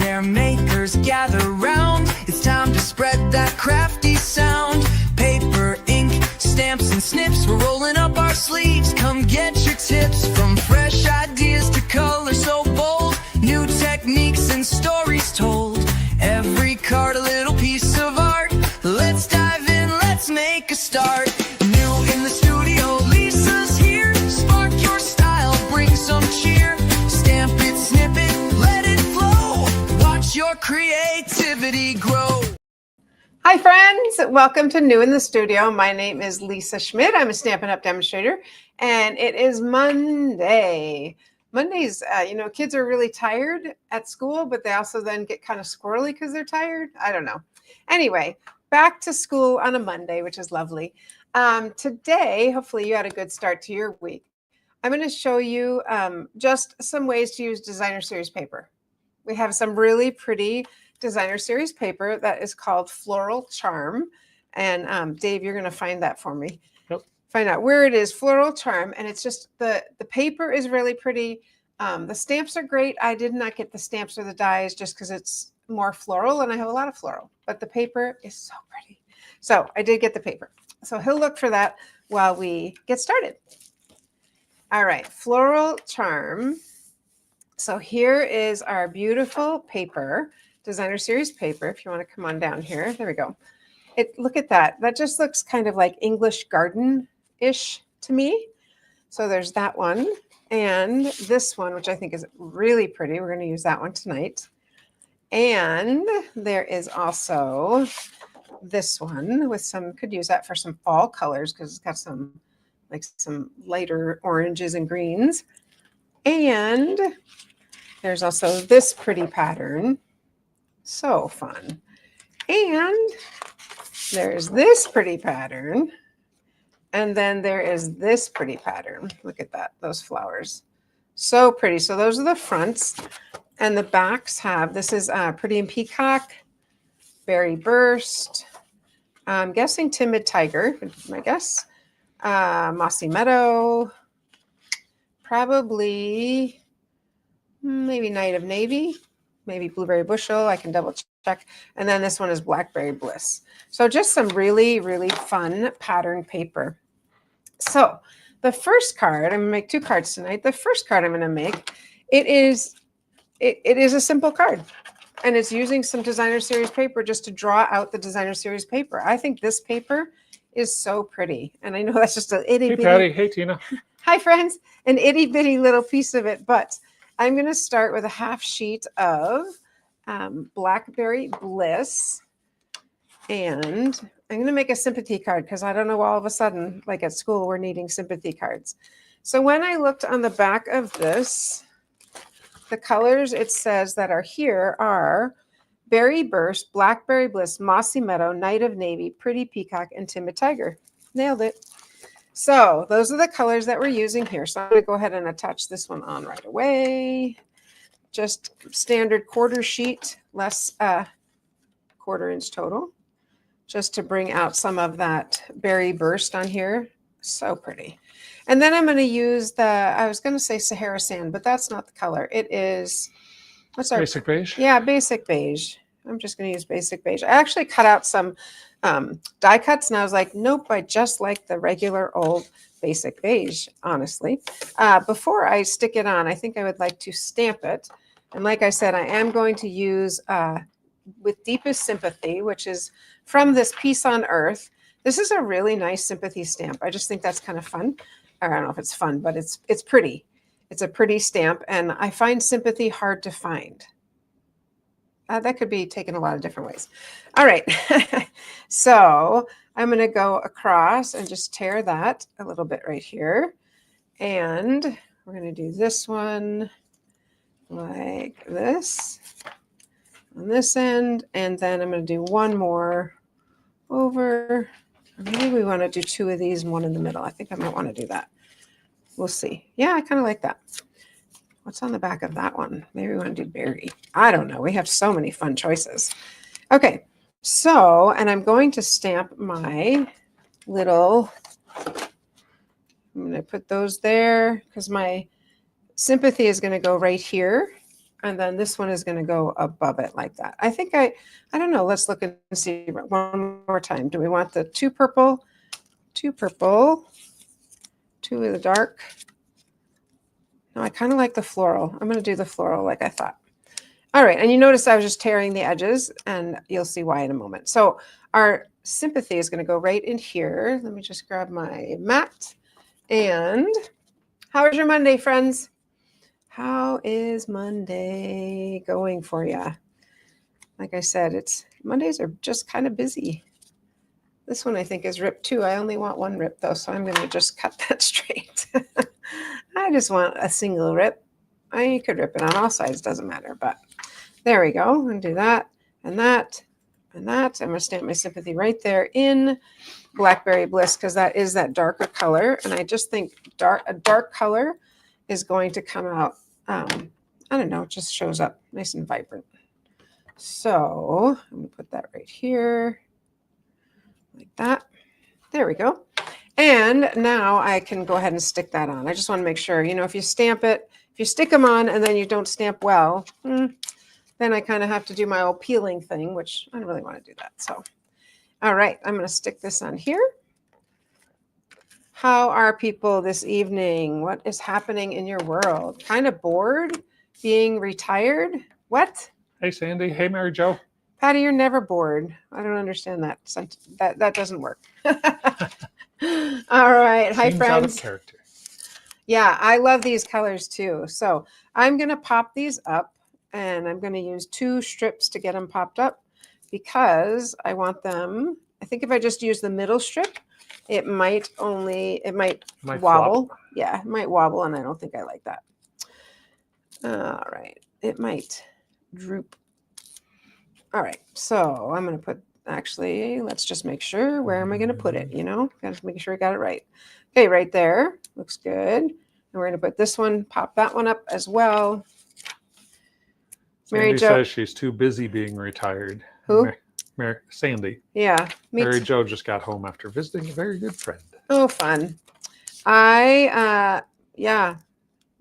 their makers gather round. It's time to spread that crafty sound. Paper, ink, stamps and snips, we're rolling up our sleeves. Come get your tips, from fresh ideas to color so bold. New techniques and stories told. Every card a little piece of art. Let's dive in, let's make a start. New in the studio, Lisa's here. Spark your style, bring some cheer. Stamp it, snip it, let it flow. Watch your creativity grow. Hi friends, welcome to New in the Studio. My name is Lisa Schmidt. I'm a Stampin' Up! Demonstrator, and it is Monday. Mondays, kids are really tired at school, but they also then get kind of squirrely because they're tired. I don't know. Anyway, back to school on a Monday, which is lovely. Today, hopefully you had a good start to your week. I'm going to show you just some ways to use designer series paper. We have some really pretty designer series paper that is called Floral Charm. And Dave, you're going to find that for me. Yep. Find out where it is, Floral Charm. And it's just the paper is really pretty. The stamps are great. I did not get the stamps or the dies just because it's more floral and I have a lot of floral. But the paper is so pretty. So I did get the paper. So he'll look for that while we get started. All right, Floral Charm. So here is our beautiful paper. Designer series paper, if you want to come on down here. There we go. Look at that. That just looks kind of like English garden-ish to me. So there's that one. And this one, which I think is really pretty. We're going to use that one tonight. And there is also this one with some, could use that for some fall colors because it's got some lighter oranges and greens. And there's also this pretty pattern. So fun. And there's this pretty pattern. And then there is this pretty pattern. Look at that, those flowers. So pretty. So those are the fronts. And the backs have, this is Pretty in Peacock, Berry Burst, I'm guessing Timid Tiger, my guess. Mossy Meadow, probably maybe Night of Navy. Maybe Blueberry Bushel, I can double check. And then this one is Blackberry Bliss. So just some really, really fun pattern paper. So the first card, I'm gonna make 2 cards tonight. The first card I'm gonna make, it is a simple card. And it's using some designer series paper just to draw out the designer series paper. I think this paper is so pretty. And I know that's just an itty bitty. Hey Patty, hey Tina. Hi friends, an itty bitty little piece of it, but I'm going to start with a half sheet of Blackberry Bliss. And I'm going to make a sympathy card because I don't know, all of a sudden, like at school, we're needing sympathy cards. So when I looked on the back of this, the colors it says that are here are Berry Burst, Blackberry Bliss, Mossy Meadow, Night of Navy, Pretty Peacock, and Timid Tiger. Nailed it. So those are the colors that we're using here. So I'm going to go ahead and attach this one on right away. Just standard quarter sheet, less 1/4 inch total, just to bring out some of that Berry Burst on here. So pretty. And then I'm going to use I was going to say Sahara Sand, but that's not the color. It is, what's our? Basic beige? Yeah, basic beige. I'm just going to use basic beige. I actually cut out some die cuts and I was like, nope, I just like the regular old basic beige, honestly. Before I stick it on, I think I would like to stamp it. And like I said, I am going to use With Deepest Sympathy, which is from this Peace on Earth. This is a really nice sympathy stamp. I just think that's kind of fun. Or I don't know if it's fun, but it's pretty. It's a pretty stamp, and I find sympathy hard to find. That could be taken a lot of different ways. All right. So I'm going to go across and just tear that a little bit right here. And we're going to do this one like this on this end. And then I'm going to do one more over. Maybe we want to do 2 of these and one in the middle. I think I might want to do that. We'll see. Yeah, I kind of like that. What's on the back of that one? Maybe we want to do berry. I don't know. We have so many fun choices. Okay, so, and I'm going to stamp my little, I'm going to put those there because my sympathy is going to go right here And then this one is going to go above it like that. I think I don't know. Let's look and see one more time. Do we want the two purple, two of the dark? No, I kind of like the floral. I'm going to do the floral like I thought. All right. And you notice I was just tearing the edges, and you'll see why in a moment. So our sympathy is going to go right in here. Let me just grab my mat. And how is your Monday, friends? How is Monday going for you? Like I said, Mondays are just kind of busy. This one I think is ripped too. I only want one rip though, so I'm going to just cut that straight. I just want a single rip. I could rip it on all sides, doesn't matter, but there we go. I'm going to do that and that and that. I'm going to stamp my sympathy right there in Blackberry Bliss because that is that darker color. And I just think a dark color is going to come out, I don't know, it just shows up nice and vibrant. So I'm going to put that right here like that. There we go. And now I can go ahead and stick that on. I just want to make sure, if you stamp it, if you stick them on and then you don't stamp well, then I kind of have to do my old peeling thing, which I don't really want to do that. So, all right, I'm going to stick this on here. How are people this evening? What is happening in your world? Kind of bored? Being retired? What? Hey, Sandy. Hey, Mary Jo. Patty, you're never bored. I don't understand that. That doesn't work. All right. Hi, Seems friends. out of character. Yeah, I love these colors too. So I'm going to pop these up, and I'm going to use 2 strips to get them popped up because I want them. I think if I just use the middle strip, it might wobble. Flop. Yeah, it might wobble, and I don't think I like that. All right. It might droop. All right. So I'm going to put, actually, let's just make sure. Where am I going to put it? Got to make sure I got it right. Okay, right there. Looks good. And we're going to put this one, pop that one up as well. Mary Sandy Jo says she's too busy being retired. Who? Sandy. Yeah. Mary Jo just got home after visiting a very good friend. Oh, fun. Yeah,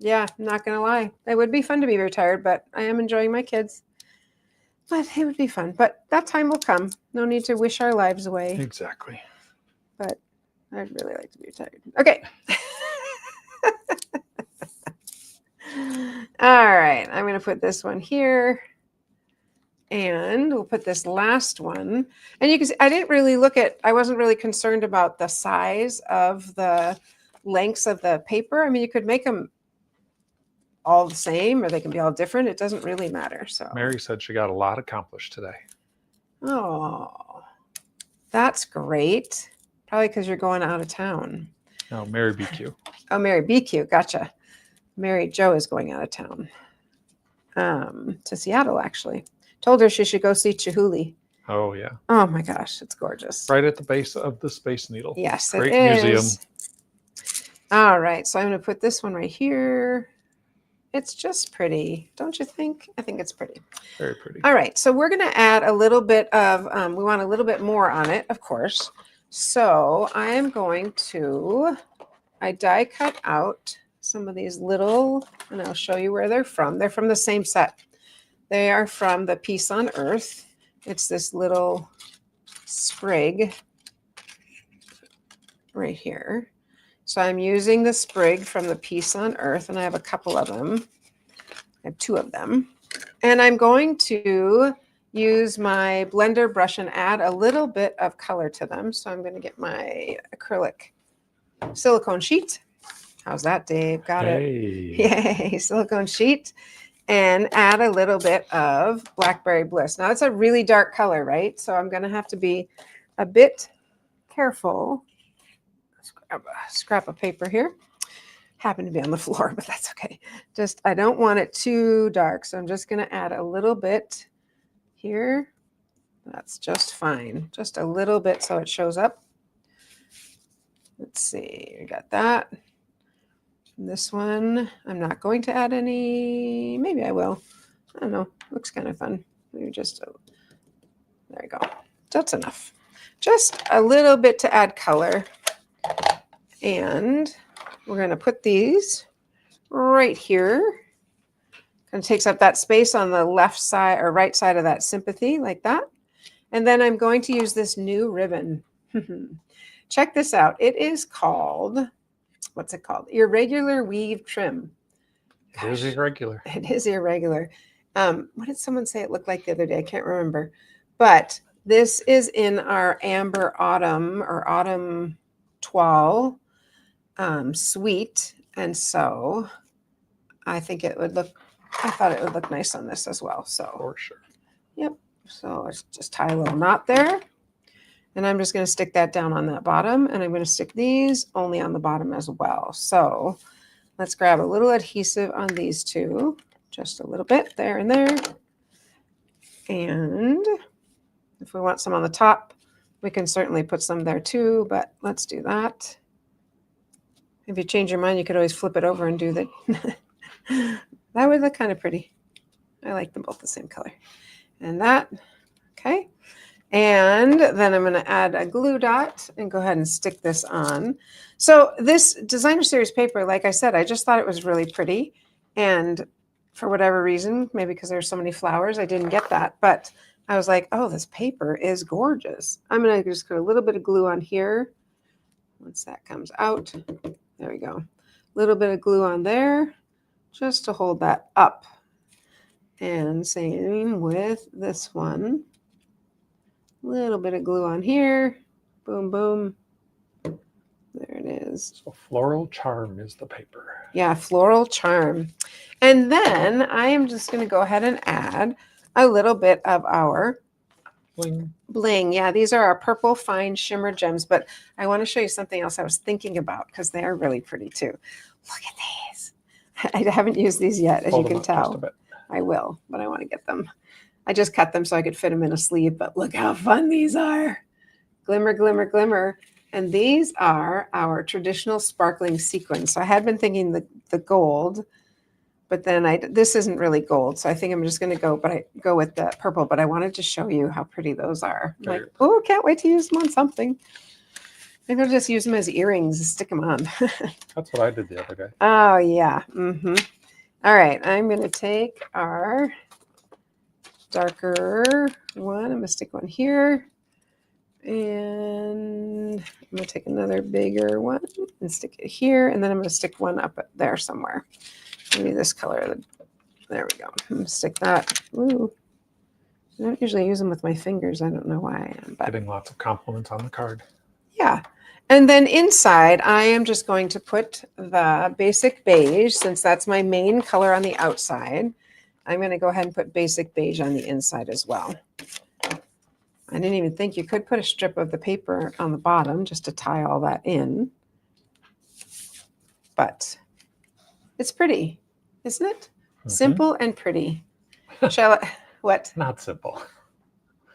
I'm not going to lie. It would be fun to be retired, but I am enjoying my kids. But it would be fun. But that time will come. No need to wish our lives away. Exactly. But I'd really like to be retired. Okay. All right. I'm going to put this one here. And we'll put this last one. And you can see, I wasn't really concerned about the size of the lengths of the paper. I mean, you could make them all the same or they can be all different. It doesn't really matter. So Mary said she got a lot accomplished today. Oh, that's great. Probably because you're going out of town. No, Mary BQ. Oh, Mary BQ. Gotcha. Mary Jo is going out of town. To Seattle, actually. Told her she should go see Chihuly. Oh, yeah. Oh, my gosh. It's gorgeous. Right at the base of the Space Needle. Yes, Great it is. museum. All right. So I'm going to put this one right here. It's just pretty. Don't you think? I think it's pretty. Very pretty. All right. So we're going to add a little bit of, we want a little bit more on it, of course. So I am going to, I die cut out some of these little, and I'll show you where they're from. They're from the same set. They are from the Peace on Earth. It's this little sprig right here. So I'm using the sprig from the Peace on Earth, and I have a couple of them. I have 2 of them. And I'm going to use my blender brush and add a little bit of color to them. So I'm going to get my acrylic silicone sheet. How's that, Dave? Got it. Yay, silicone sheet. And add a little bit of Blackberry Bliss. Now, it's a really dark color, right? So I'm going to have to be a bit careful. Grab a scrap of paper here. Happened to be on the floor, but that's okay. I don't want it too dark. So I'm just going to add a little bit here. That's just fine. Just a little bit so it shows up. Let's see. We got that. This one, I'm not going to add any. Maybe I will. I don't know. Looks kind of fun. Maybe just, there you go. That's enough. Just a little bit to add color. And we're going to put these right here, Kind of takes up that space on the left side or right side of that sympathy like that. And then I'm going to use this new ribbon. Check this out. It is called, what's it called? Irregular Weave Trim. It is irregular. It is irregular. What did someone say it looked like the other day? I can't remember. But this is in our Amber Autumn or Autumn Toile suite. And so I think it would look, I thought it would look nice on this as well. So For sure. yep. So let's just tie a little knot there. And I'm just going to stick that down on that bottom. And I'm going to stick these only on the bottom as well. So let's grab a little adhesive on these two. Just a little bit there and there. And if we want some on the top, we can certainly put some there too. But let's do that. If you change your mind, you could always flip it over and do that. That would look kind of pretty. I like them both the same color. And that, okay. And then I'm going to add a glue dot and go ahead and stick this on. So this designer series paper, like I said, I just thought it was really pretty. And for whatever reason, maybe because there's so many flowers, I didn't get that. But I was like, oh, this paper is gorgeous. I'm going to just put a little bit of glue on here. Once that comes out, there we go. A little bit of glue on there just to hold that up. And same with this one. A little bit of glue on here. Boom, boom. There it is. So Floral Charm is the paper. Yeah, Floral Charm. And then I am just going to go ahead and add a little bit of our Bling. bling. Yeah, these are our purple fine shimmer gems, but I want to show you something else I was thinking about because they are really pretty too. Look at these. I haven't used these yet, as Hold you them can up just a tell. bit. I will, but I want to get them. I just cut them so I could fit them in a sleeve, but look how fun these are. Glimmer, glimmer, glimmer. And these are our traditional sparkling sequins. So I had been thinking the gold, but then this isn't really gold. So I think I'm just going to go with the purple, but I wanted to show you how pretty those are. I'm like, oh, can't wait to use them on something. Maybe I'll just use them as earrings and stick them on. That's what I did the other day. Oh, yeah. Mm-hmm. All right. I'm going to take our darker one. I'm going to stick one here. And I'm going to take another bigger one and stick it here. And then I'm going to stick one up there somewhere. Maybe this color. There we go. I'm going to stick that. Ooh. I don't usually use them with my fingers. I don't know why I am. But Getting lots of compliments on the card. yeah. And then inside, I am just going to put the basic beige, since that's my main color on the outside. I'm going to go ahead and put basic beige on the inside as well. I didn't even think you could put a strip of the paper on the bottom just to tie all that in. But it's pretty, isn't it? Mm-hmm. Simple and pretty. Shall I? What? Not simple.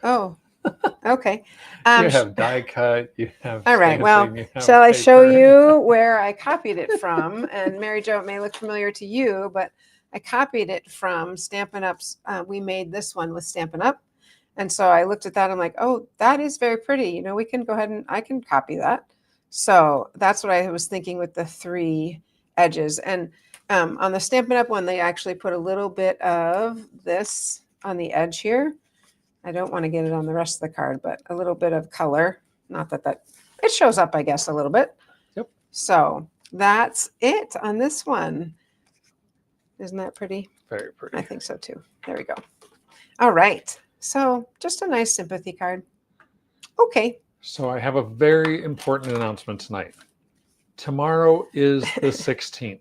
Oh, okay. You have die cut. You have. All right. stamping, Well, you have shall I show paper. you where I copied it from? And Mary Jo, it may look familiar to you, but I copied it from Stampin' Up's. We made this one with Stampin' Up. And so I looked at that. I'm like, oh, that is very pretty. You know, we can go ahead and I can copy that. So that's what I was thinking with the 3 edges. And on the Stampin' Up one, they actually put a little bit of this on the edge here. I don't want to get it on the rest of the card, but a little bit of color. Not that it shows up, I guess, a little bit. Yep. So that's it on this one. Isn't that pretty? Very pretty. I think so too. There we go. All right. So just a nice sympathy card. Okay. So I have a very important announcement tonight. Tomorrow is the 16th.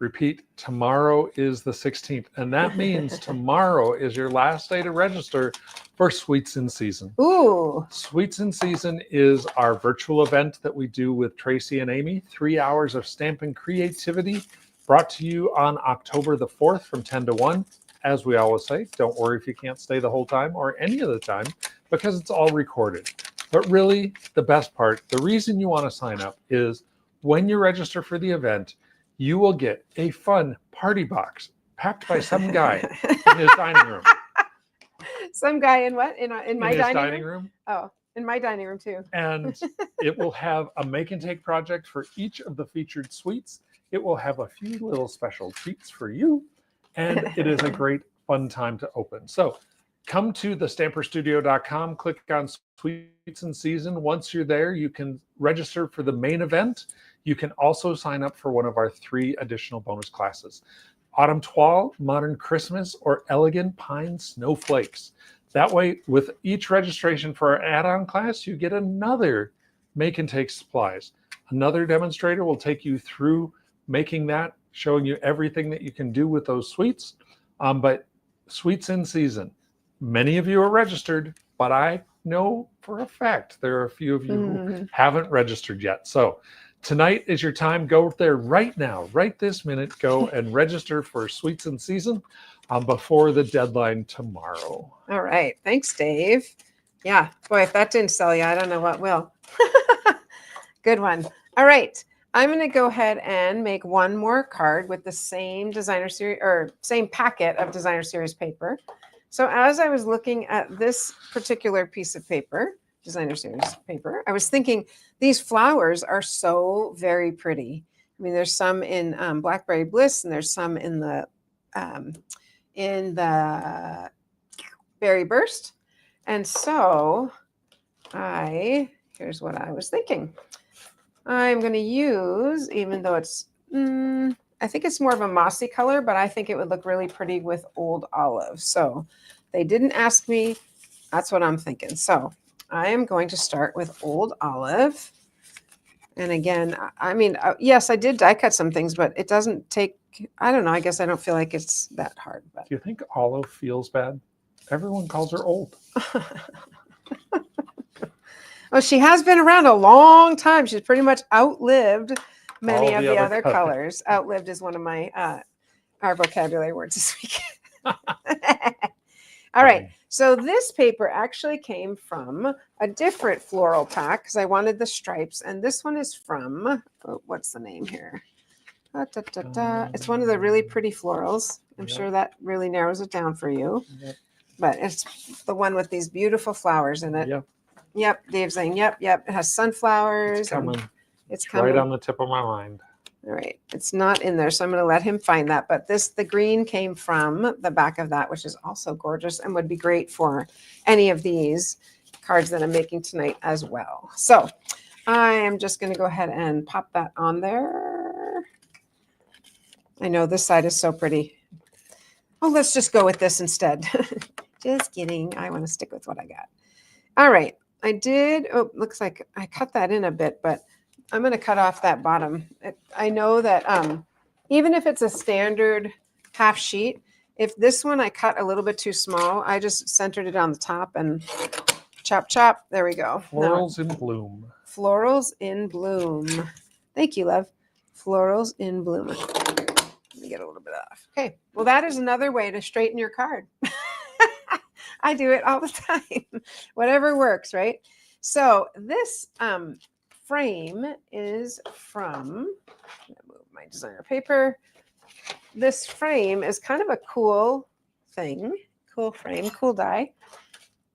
Repeat, tomorrow is the 16th. And that means tomorrow is your last day to register for Sweets in Season. Ooh. Sweets in Season is our virtual event that we do with Tracy and Amy. 3 hours of stamping creativity brought to you on October the 4th from 10 to 1. As we always say, don't worry if you can't stay the whole time or any of the time because it's all recorded. But really, the best part, the reason you want to sign up is when you register for the event, you will get a fun party box packed by some guy in his dining room. Some guy in what? In my his dining room? Oh, in my dining room too. And it will have a make and take project for each of the featured sweets. It will have a few little special treats for you. and it is a great fun time to open. So come to thestamperstudio.com, click on Sweets in Season. Once you're there, you can register for the main event. You can also sign up for one of our 3 additional bonus classes: Autumn Toile, Modern Christmas, or Elegant Pine Snowflakes. That way, with each registration for our add-on class, you get another make and take supplies. Another demonstrator will take you through making that, showing you everything that you can do with those sweets. But Sweets in Season, many of you are registered, but I know for a fact there are a few of you who haven't registered yet. So tonight is your time. Go there right now, right this minute. Go and register for Sweets in Season before the deadline tomorrow. All right. Thanks, Dave. Yeah. Boy, if that didn't sell you, I don't know what will. Good one. All right. I'm going to go ahead and make one more card with the same designer series or same packet of designer series paper. So as I was looking at this particular piece of paper, designer series paper, I was thinking these flowers are so very pretty. I mean, there's some in Blackberry Bliss, and there's some in the Berry Burst. And so here's what I was thinking. I'm going to use, even though it's, I think it's more of a mossy color, but I think it would look really pretty with Old Olive. So they didn't ask me. That's what I'm thinking. So I am going to start with Old Olive. And again, I mean, yes, I did die cut some things, but it doesn't take, I don't know. I guess I don't feel like it's that hard. But. Do you think Olive feels bad? Everyone calls her old. Well, she has been around a long time. She's pretty much outlived many of the other colors. Outlived is one of my our vocabulary words this week. All right. So this paper actually came from a different floral pack because I wanted the stripes. And this one is from, what's the name here? It's one of the really pretty florals. I'm sure that really narrows it down for you. Yep. But it's the one with these beautiful flowers in it. Yep. Yep, Dave's saying, yep. It has sunflowers. It's coming. It's coming. Right on the tip of my mind. All right. It's not in there, so I'm going to let him find that. But the green came from the back of that, which is also gorgeous and would be great for any of these cards that I'm making tonight as well. So I am just going to go ahead and pop that on there. I know this side is so pretty. Oh, let's just go with this instead. Just kidding. I want to stick with what I got. All right. I did. Oh, looks like I cut that in a bit, but I'm going to cut off that bottom. I know that even if it's a standard half sheet, if this one I cut a little bit too small, I just centered it on the top and chop, chop. There we go. Florals in bloom. Florals in bloom. Thank you, love. Florals in bloom. Let me get a little bit off. Okay. Well, that is another way to straighten your card. I do it all the time. Whatever works, right? So this frame is from, I'm gonna move my designer paper. This frame is kind of a cool thing, cool frame, cool die.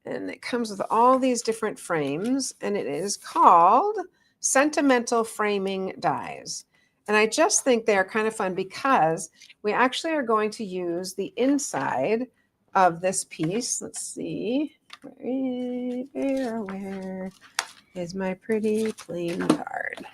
And it comes with all these different frames, and it is called Sentimental Framing Dies. And I just think they are kind of fun because we actually are going to use the inside of this piece. Let's see. Where is my pretty plain card?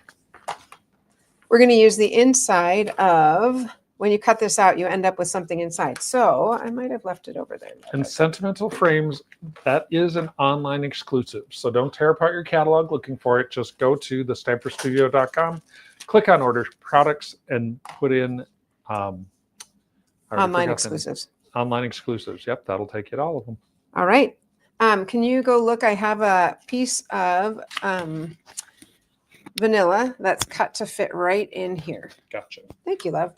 We're going to use the inside of, when you cut this out, you end up with something inside. So I might have left it over there. And Sentimental Frames, that is an online exclusive. So don't tear apart your catalog looking for it. Just go to thestamperstudio.com, click on Order Products, and put in online exclusives. Online exclusives. Yep, that'll take you to all of them. All right. Can you go look? I have a piece of vanilla that's cut to fit right in here. Gotcha. Thank you, love.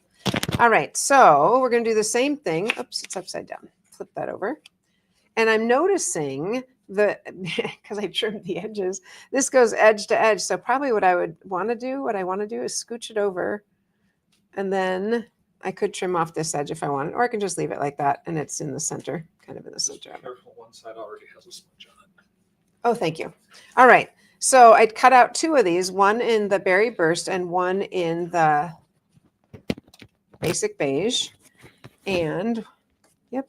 All right. So we're going to do the same thing. Oops, it's upside down. Flip that over. And I'm noticing because I trimmed the edges, this goes edge to edge. So probably what I want to do is scooch it over, and then I could trim off this edge if I wanted, or I can just leave it like that, and it's in the center, kind of in the center. Be careful, one side already has a smudge on it. Oh, thank you. All right. So I'd cut out 2 of these, one in the Berry Burst and one in the Basic Beige. And yep.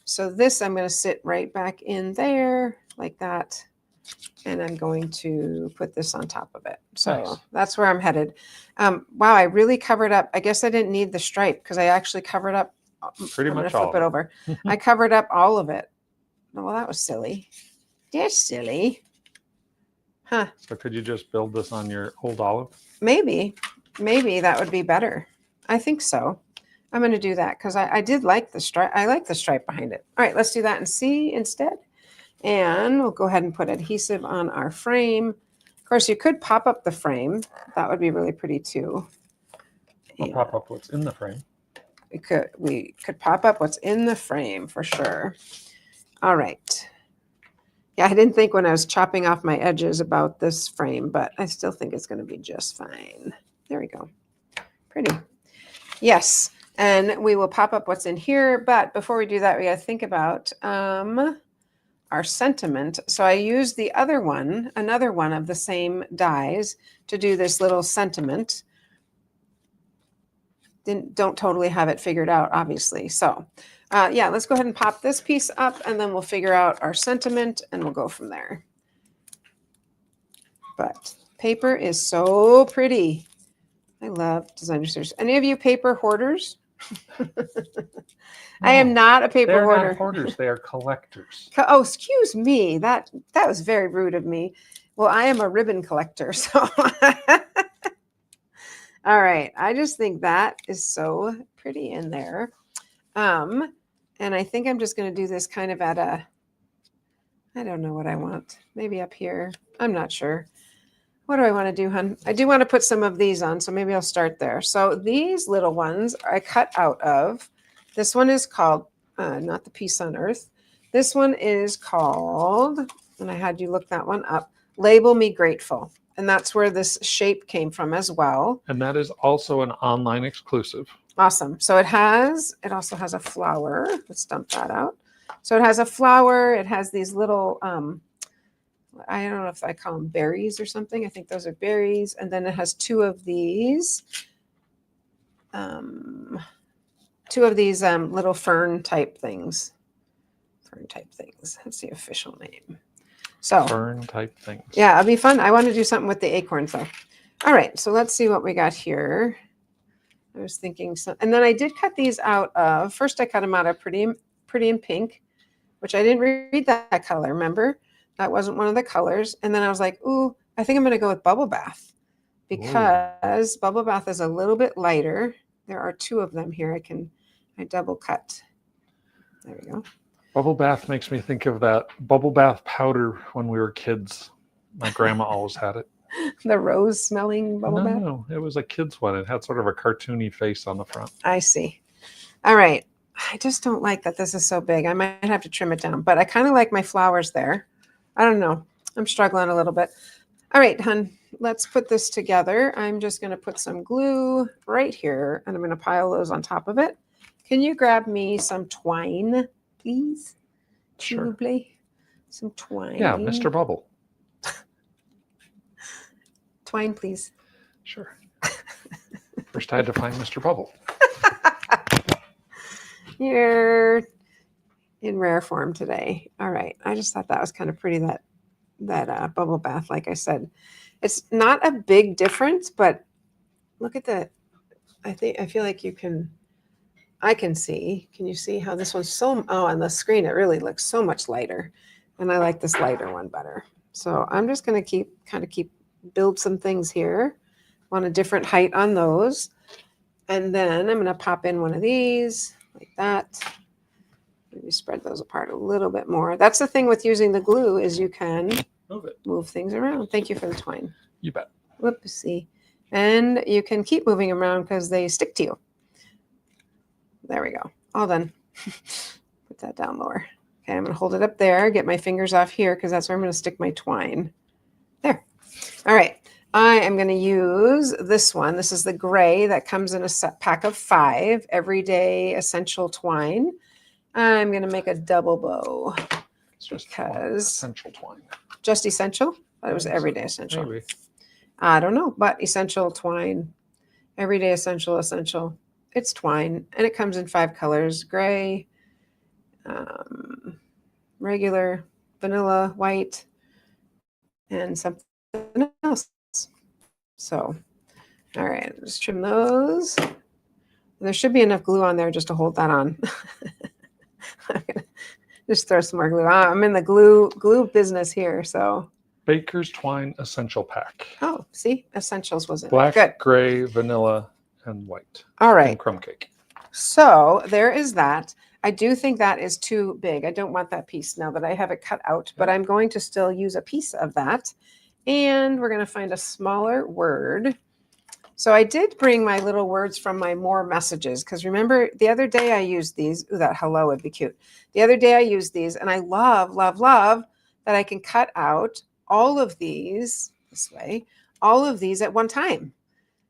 So this I'm going to sit right back in there like that. And I'm going to put this on top of it. So Nice. that's where I'm headed. Wow, I really covered up. I guess I didn't need the stripe because I actually covered up. Pretty I'm much gonna all flip of it it. over. I covered up all of it. Well, that was silly. That's silly. Huh. So could you just build this on your old olive? Maybe that would be better. I think so. I'm going to do that because I did like the stripe. I like the stripe behind it. All right, let's do that and see instead. And we'll go ahead and put adhesive on our frame. Of course, you could pop up the frame. That would be really pretty too. We'll pop up what's in the frame. We could pop up what's in the frame for sure. All right. Yeah, I didn't think when I was chopping off my edges about this frame, but I still think it's going to be just fine. There we go. Pretty. Yes. And we will pop up what's in here. But before we do that, we got to think about our sentiment. So I used the other one, another one of the same dies to do this little sentiment. Don't totally have it figured out, obviously. So yeah, let's go ahead and pop this piece up and then we'll figure out our sentiment and we'll go from there. But paper is so pretty. I love designer series. Any of you paper hoarders? I am not a paper They're hoarder. not hoarders. They are collectors. Oh, excuse me. That was very rude of me. Well, I am a ribbon collector. So, all right. I just think that is so pretty in there. And I think I'm just going to do this kind of at a, I don't know what I want. Maybe up here. I'm not sure. What do I want to do, hon? I do want to put some of these on, so maybe I'll start there. So these little ones I cut out of. This one is called, not the Peace on Earth. This one is called, and I had you look that one up, Label Me Grateful. And that's where this shape came from as well. And that is also an online exclusive. Awesome. So it also has a flower. Let's dump that out. So it has a flower. It has these little, I don't know if I call them berries or something. I think those are berries. And then it has two of these little fern type things. That's the official name. So Fern type things. yeah, it'll be fun. I want to do something with the acorns though. All right. So let's see what we got here. I was thinking and then I did cut these out of, first I cut them out of Pretty in Pink, which I didn't read that color. Remember? That wasn't one of the colors. And then I was like, ooh, I think I'm going to go with Bubble Bath because Bubble Bath is a little bit lighter. There are two of them here. I double cut. There we go. Bubble bath makes me think of that bubble bath powder when we were kids. My grandma always had it. The rose smelling bubble bath? No, it was a kid's one. It had sort of a cartoony face on the front. I see. All right. I just don't like that this is so big. I might have to trim it down, but I kind of like my flowers there. I don't know. I'm struggling a little bit. All right, hun, let's put this together. I'm just going to put some glue right here, and I'm going to pile those on top of it. Can you grab me some twine, please? Sure. Some twine. Yeah, Mr. Bubble. Twine, please. Sure. First I had to find Mr. Bubble. You're in rare form today. All right. I just thought that was kind of pretty, that bubble bath. Like I said, it's not a big difference, but look at the, I feel like I can see. Can you see how this one's on the screen, it really looks so much lighter. And I like this lighter one better. So I'm just going to keep build some things here. Want a different height on those. And then I'm going to pop in one of these like that. Maybe spread those apart a little bit more. That's the thing with using the glue is you can move things around. Thank you for the twine. You bet. Whoopsie. And you can keep moving them around because they stick to you. There we go. All done. Put that down lower. Okay, I'm going to hold it up there, get my fingers off here because that's where I'm going to stick my twine. There. All right. I am going to use this one. This is the gray that comes in a set pack of 5 everyday essential twine. I'm going to make a double bow. It's just because essential twine. Just essential? That was everyday essential. Maybe. I don't know, but essential twine. Everyday essential. it's twine, and it comes in 5 colors: gray, regular, vanilla, white, and something else. So, all right, let's trim those. There should be enough glue on there just to hold that on. I'm gonna just throw some more glue on. I'm in the glue business here, so. Baker's Twine Essential Pack. Oh, see, essentials was it? Black, Good. gray, vanilla, and white. All right. And crumb cake. So there is that. I do think that is too big. I don't want that piece now that I have it cut out, but I'm going to still use a piece of that. And we're going to find a smaller word. So I did bring my little words from my more messages, because remember the other day I used these. Ooh, that hello would be cute. The other day I used these, and I love, love, love that I can cut out all of these this way, all of these at one time.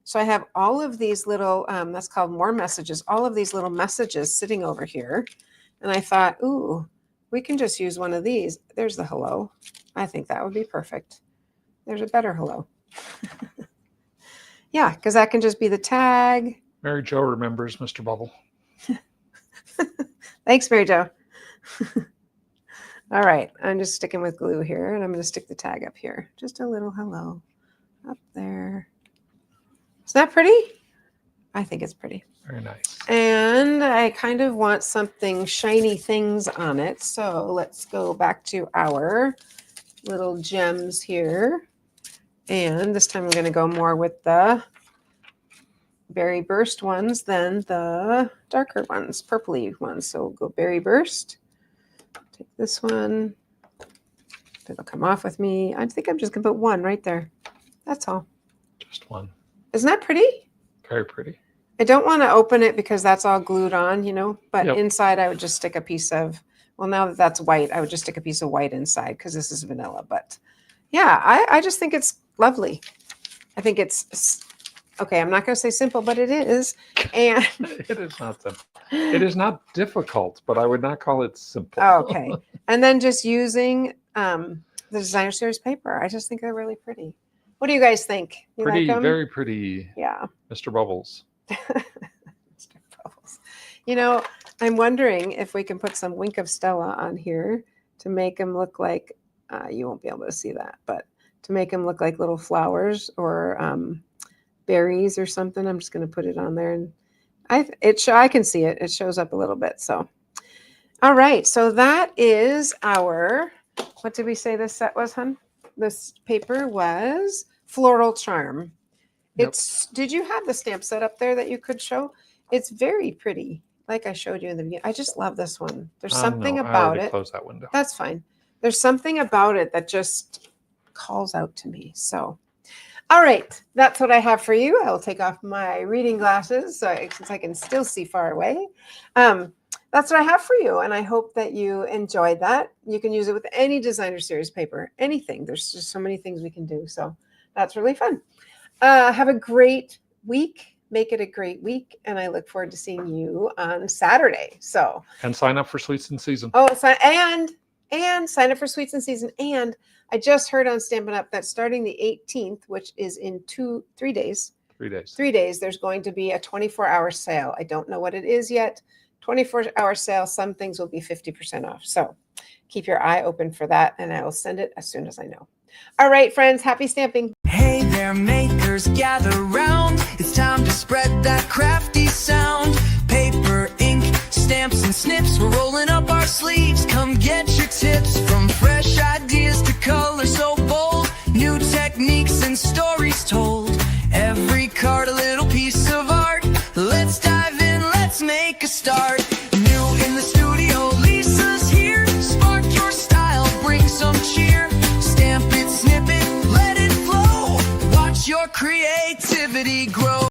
So I have all of these little, that's called more messages, all of these little messages sitting over here. And I thought, ooh, we can just use one of these. There's the hello. I think that would be perfect. There's a better hello. Yeah, because that can just be the tag. Mary Jo remembers Mr. Bubble. Thanks, Mary Jo. All right, I'm just sticking with glue here, and I'm going to stick the tag up here. Just a little hello up there. Is that pretty? I think it's pretty. Very nice. And I kind of want something shiny things on it. So let's go back to our little gems here. And this time I'm going to go more with the berry burst ones than the darker ones, purpley ones. So we'll go berry burst. Take this one. It'll come off with me. I think I'm just going to put one right there. That's all. Just one. Isn't that pretty? Very pretty. I don't want to open it because that's all glued on, you know, but Yep. inside I would just stick a piece of, well, now that that's white, I would just stick a piece of white inside because this is vanilla. But yeah, I just think it's lovely. I think it's, okay, I'm not going to say simple, but it is. And It is not simple. It is not difficult, but I would not call it simple. okay. And then just using the designer series paper. I just think they're really pretty. What do you guys think? You Pretty, like them? very pretty. Yeah. Mr. Bubbles. Mr. Bubbles. You know, I'm wondering if we can put some Wink of Stella on here to make them look like, you won't be able to see that, but to make them look like little flowers or berries or something. I'm just going to put it on there, and I can see it. It shows up a little bit. So, all right. So that is our, what did we say this set was, hun? This paper was Floral Charm. Yep. It's, did you have the stamp set up there that you could show? It's very pretty. Like I showed you in the beginning. I just love this one. There's something No, I about already it. closed that window. That's fine. There's something about it that just calls out to me. So, all right, that's what I have for you. I will take off my reading glasses since I can still see far away. That's what I have for you, and I hope that you enjoyed that. You can use it with any designer series paper, anything. There's just so many things we can do, so that's really fun. Have a great week. Make it a great week, and I look forward to seeing you on Saturday. So, And sign up for Sweets in Season. oh, and sign up for Sweets in Season. And I just heard on Stampin' Up that starting the 18th, which is in 3 days. 3 days. 3 days, there's going to be a 24-hour sale. I don't know what it is yet. 24-hour sale. Some things will be 50% off. So keep your eye open for that, and I will send it as soon as I know. All right, friends, happy stamping. Hey there, makers, gather round. It's time to spread that crafty sound. Paper, ink, stamps, and snips. We're rolling up our sleeves. Come get your tips. From fresh ideas to color so bold. New techniques and stories told. Every card a little piece of art. Let's dive in, let's make a start. New in the studio, Lisa's here. Spark your style, bring some cheer. Stamp it, snip it, let it flow. Watch your creativity grow.